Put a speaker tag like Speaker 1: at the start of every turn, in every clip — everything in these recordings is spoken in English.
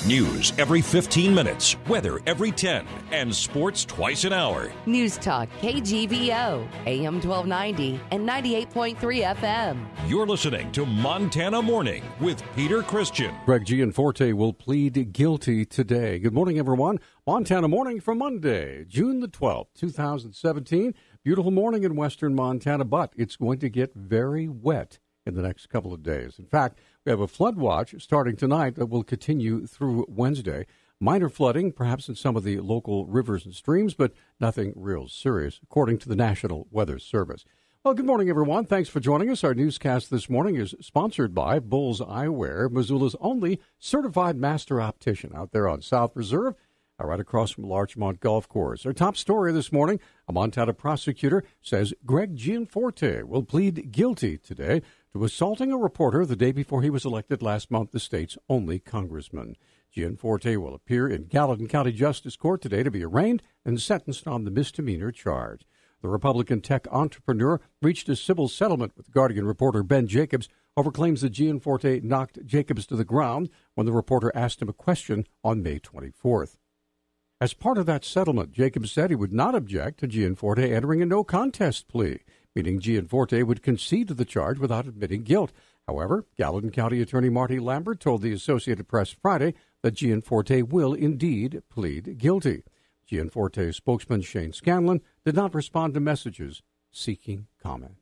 Speaker 1: News every 15 minutes, weather every 10, and sports twice an hour.
Speaker 2: Newstalk KGVO, AM 1290 and 98.3 FM.
Speaker 1: You're listening to Montana Morning with Peter Christian.
Speaker 3: Greg Gianforte will plead guilty today. Good morning, everyone. Montana Morning for Monday, June the 12th, 2017. Beautiful morning in western Montana, but it's going to get very wet in the next couple of days. In fact, we have a flood watch starting tonight that will continue through Wednesday. Minor flooding, perhaps in some of the local rivers and streams, but nothing real serious, according to the National Weather Service. Well, good morning, everyone. Thanks for joining us. Our newscast this morning is sponsored by Bulls Eyewear, Missoula's only certified master optician out there on South Reserve, right across from Larchmont Golf Course. Our top story this morning, a Montana prosecutor says Greg Gianforte will plead guilty today to assaulting a reporter the day before he was elected last month the state's only congressman. Gianforte will appear in Gallatin County Justice Court today to be arraigned and sentenced on the misdemeanor charge. The Republican tech entrepreneur reached a civil settlement with Guardian reporter Ben Jacobs over claims that Gianforte knocked Jacobs to the ground when the reporter asked him a question on May 24th. As part of that settlement, Jacobs said he would not object to Gianforte entering a no-contest plea, meaning Gianforte would concede to the charge without admitting guilt. However, Gallatin County Attorney Marty Lambert told the Associated Press Friday that Gianforte will indeed plead guilty. Gianforte's spokesman Shane Scanlon did not respond to messages seeking comment.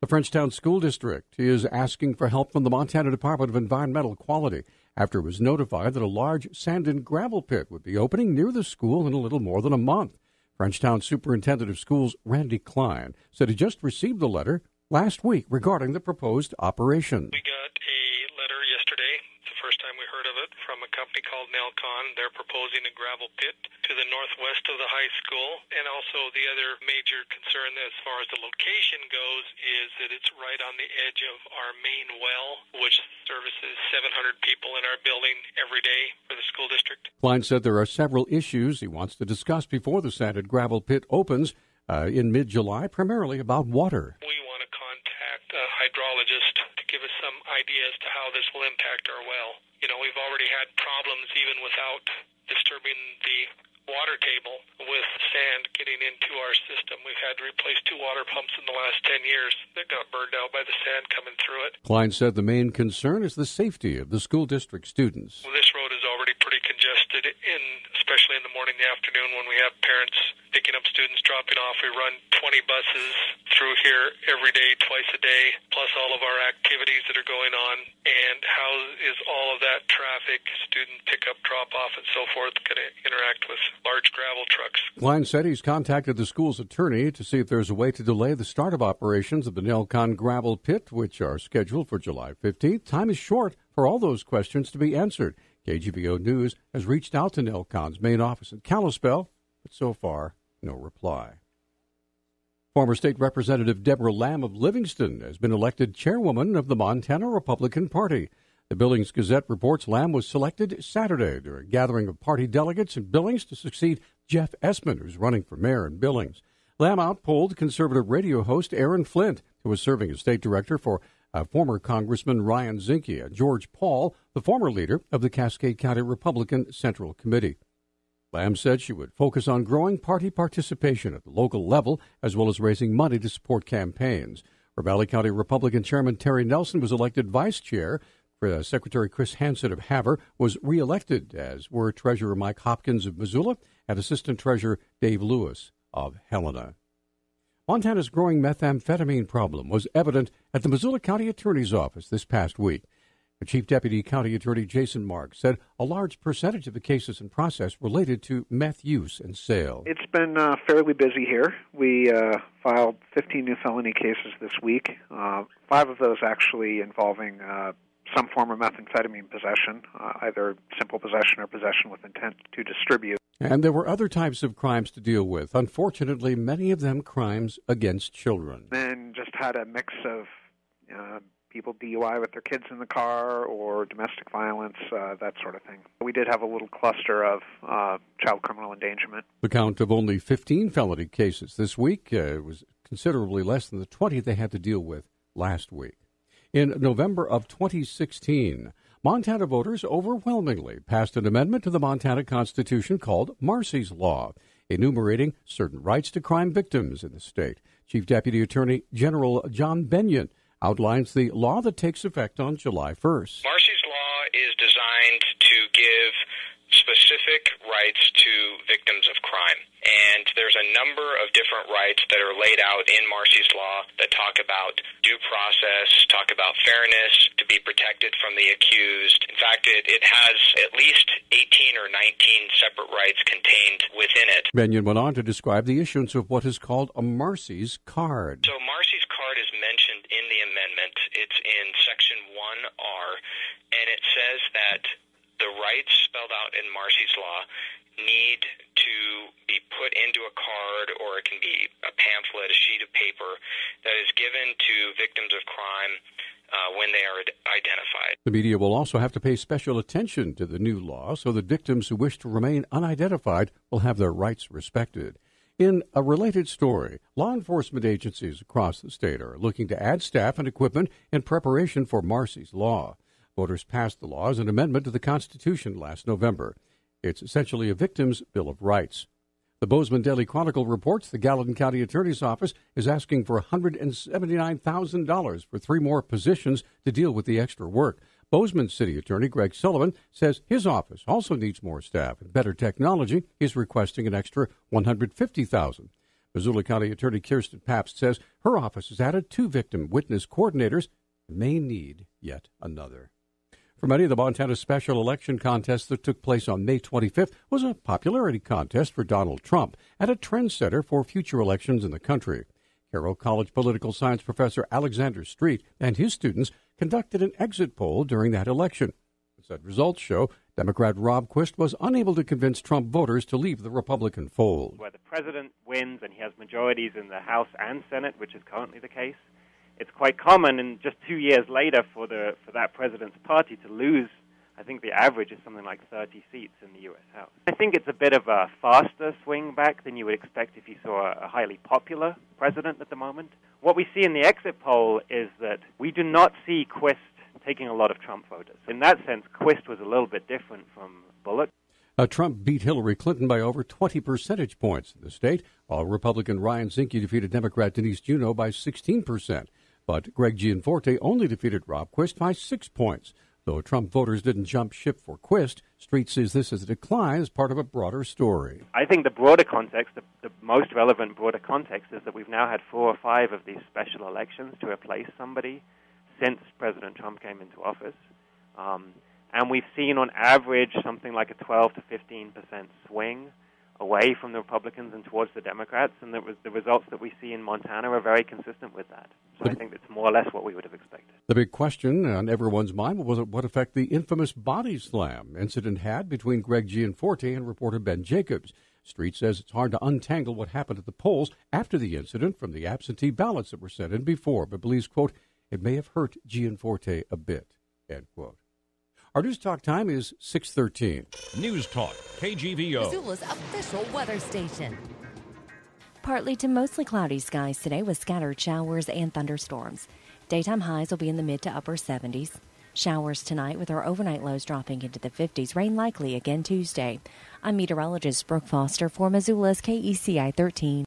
Speaker 3: The Frenchtown School District is asking for help from the Montana Department of Environmental Quality after it was notified that a large sand and gravel pit would be opening near the school in a little more than a month. Frenchtown Superintendent of Schools Randy Klein said he just received a letter last week regarding the proposed operation.
Speaker 4: We got a letter yesterday. It's the first time we heard of it from a company called Nelcon. They're proposing a gravel pit to the northwest of the high school. And also the other major concern as far as the location goes is that it's right on the edge of our main well, which services 700 people in our building every day for the school district.
Speaker 3: Klein said there are several issues he wants to discuss before the sand and gravel pit opens in mid-July, primarily about water.
Speaker 4: We want to contact a hydrologist to give us some idea as to how this will impact our well. You know, we've already had problems even without disturbing the water table with sand getting into our system. We've had to replace 2 water pumps in the last 10 years that got burned out by the sand coming through it.
Speaker 3: Klein said the main concern is the safety of the school district students.
Speaker 4: Well, this road is already pretty congested, especially in the morning and the afternoon when we have parents picking up students, dropping off. We run 20 buses through here every day, twice a day, plus all of our activities that are going on. And how is all of that traffic, student pickup, drop-off, and so forth, going to interact with large gravel trucks?
Speaker 3: Klein said he's contacted the school's attorney to see if there's a way to delay the start of operations of the Nelcon gravel pit, which are scheduled for July 15th. Time is short for all those questions to be answered. KGVO News has reached out to Nelcon's main office in Kalispell, but so far, no reply. Former State Representative Deborah Lamb of Livingston has been elected chairwoman of the Montana Republican Party. The Billings Gazette reports Lamb was selected Saturday during a gathering of party delegates in Billings to succeed Jeff Essman, who's running for mayor in Billings. Lamb outpolled conservative radio host Aaron Flint, who was serving as state director for former Congressman Ryan Zinke, and George Paul, the former leader of the Cascade County Republican Central Committee. Lamb said she would focus on growing party participation at the local level, as well as raising money to support campaigns. Ravalli County Republican Chairman Terry Nelson was elected vice chair. Secretary Chris Hansen of Havre was reelected, as were Treasurer Mike Hopkins of Missoula and Assistant Treasurer Dave Lewis of Helena. Montana's growing methamphetamine problem was evident at the Missoula County Attorney's Office this past week. The Chief Deputy County Attorney Jason Marks said a large percentage of the cases in process related to meth use and sale.
Speaker 5: It's been fairly busy here. We filed 15 new felony cases this week, 5 of those actually involving some form of methamphetamine possession, either simple possession or possession with intent to distribute.
Speaker 3: And there were other types of crimes to deal with. Unfortunately, many of them crimes against children.
Speaker 5: Then just had a mix of people DUI with their kids in the car or domestic violence, that sort of thing. We did have a little cluster of child criminal endangerment.
Speaker 3: The count of only 15 felony cases this week was considerably less than the 20 they had to deal with last week. In November of 2016, Montana voters overwhelmingly passed an amendment to the Montana Constitution called Marsy's Law, enumerating certain rights to crime victims in the state. Chief Deputy Attorney General John Benyon outlines the law that takes effect on July 1st.
Speaker 6: Marsy's Law is designed to give specific rights to victims of crime. And there's a number of different rights that are laid out in Marsy's Law that talk about due process, talk about fairness, to be protected from the accused. In fact, it has at least 18 or 19 separate rights contained within it.
Speaker 3: Benyon went on to describe the issuance of what is called a Marsy's card.
Speaker 6: So Marsy's card is mentioned in the amendment. It's in Section 1R, and it says that the rights spelled out in Marsy's Law need to be put into a card, or it can be a pamphlet, a sheet of paper that is given to victims of crime when they are identified.
Speaker 3: The media will also have to pay special attention to the new law so that victims who wish to remain unidentified will have their rights respected. In a related story, law enforcement agencies across the state are looking to add staff and equipment in preparation for Marsy's Law. Voters passed the law as an amendment to the Constitution last November. It's essentially a victim's Bill of Rights. The Bozeman Daily Chronicle reports the Gallatin County Attorney's Office is asking for $179,000 for 3 more positions to deal with the extra work. Bozeman City Attorney Greg Sullivan says his office also needs more staff and better technology. He's requesting an extra $150,000. Missoula County Attorney Kirsten Pabst says her office has added 2 victim witness coordinators and may need yet another. For many, the Montana special election contest that took place on May 25th was a popularity contest for Donald Trump and a trendsetter for future elections in the country. Carroll College political science professor Alexander Street and his students conducted an exit poll during that election. Said results show Democrat Rob Quist was unable to convince Trump voters to leave the Republican fold.
Speaker 7: Where the president wins and he has majorities in the House and Senate, which is currently the case, it's quite common, and just 2 years later, for that president's party to lose. I think the average is something like 30 seats in the U.S. House. I think it's a bit of a faster swing back than you would expect if you saw a highly popular president at the moment. What we see in the exit poll is that we do not see Quist taking a lot of Trump voters. In that sense, Quist was a little bit different from Bullock.
Speaker 3: Trump beat Hillary Clinton by over 20 percentage points in the state, while Republican Ryan Zinke defeated Democrat Denise Juneau by 16%. But Greg Gianforte only defeated Rob Quist by 6 points. Though Trump voters didn't jump ship for Quist, Street sees this as a decline as part of a broader story.
Speaker 7: I think the broader context, the most relevant broader context, is that we've now had 4 or 5 of these special elections to replace somebody since President Trump came into office. And we've seen on average something like a 12 to 15% swing away from the Republicans and towards the Democrats, and the results that we see in Montana are very consistent with that. So I think it's more or less what we would have expected.
Speaker 3: The big question on everyone's mind was what effect the infamous body slam incident had between Greg Gianforte and reporter Ben Jacobs. Street says it's hard to untangle what happened at the polls after the incident from the absentee ballots that were sent in before, but believes, quote, it may have hurt Gianforte a bit, end quote. Our News Talk time is 6:13.
Speaker 1: News Talk, KGVO.
Speaker 2: Missoula's official weather station.
Speaker 8: Partly to mostly cloudy skies today with scattered showers and thunderstorms. Daytime highs will be in the mid to upper 70s. Showers tonight with our overnight lows dropping into the 50s. Rain likely again Tuesday. I'm meteorologist Brooke Foster for Missoula's KECI 13.